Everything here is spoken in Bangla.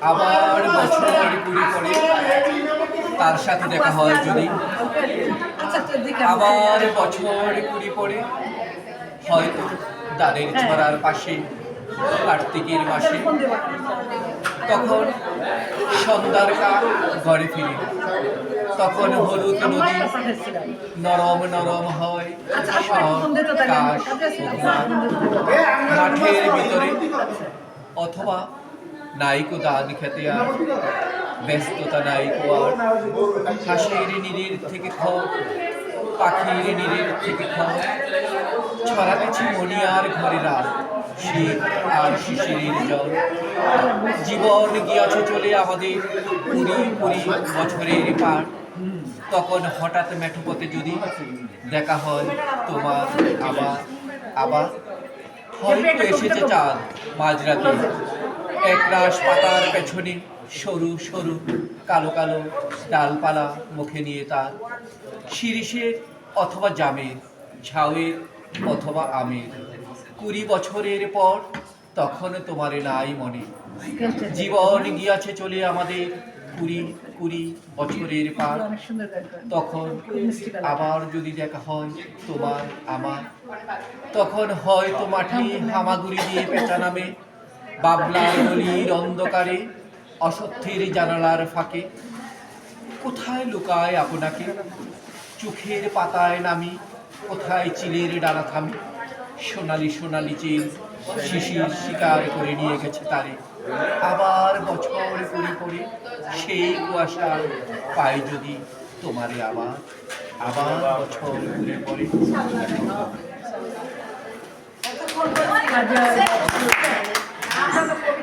আবার বছর কুড়ি পরে তার সাথে দেখা হয় যদি, আবার বছর কুড়ি পরে হয়তো দ্বারের ছড়ার পাশে কার্তিকের মাসে, তখন সন্ধ্যার কাল ঘরে ফিরি, তখন হলুদ নদী নরম নরম হয়, মাঠের ভিতরে অথবা নাইকো দান খেতে আর ব্যস্ততা নাইকো আর, হাঁসের নীড়ের থেকে খড়, পাখির নীড়ের থেকে খড়, ছড়াতেছি মনিয়ার ঘরে রাত, শীত আর শিশিরের জল। জীবন গিয়াছে চলে আমাদের কুড়ি কুড়ি বছরের পার, তখন হঠাৎ মেঠোপথে যদি দেখা হয় তোমার আবার আবার, হয়তো এসেছে চাঁদ মাঝরাতে, একরাশ পাতার পেছনে সরু সরু কালো কালো ডালপালা মুখে নিয়ে তার, শিরিষের অথবা জামের, ঝাউয়ের অথবা আমের। 20 বছরের পর তখন তোমার নাই মনে, জীবন গিয়াছে চলে আমাদের কুড়ি কুড়ি বছরের পার, তখন আবার যদি দেখা হয় তোমার আমার, তখন হয়তো মাঠে হামাগুড়ি দিয়ে পেঁচা নামে, বাবলার গলির অন্ধকারে অসত্যের জানালার ফাঁকে, কোথায় লুকায় আপনাকে চোখের পাতায় নামি, কোথায় চিলের ডানা থামি, সোনালি সোনালি চিল শিশির শিকার করে নিয়ে গেছে তারে। আবার বছর কুড়ি পরে সেই কুয়াশা পাই যদি তোমারে আবার, আবার বছর কুড়ি পরে।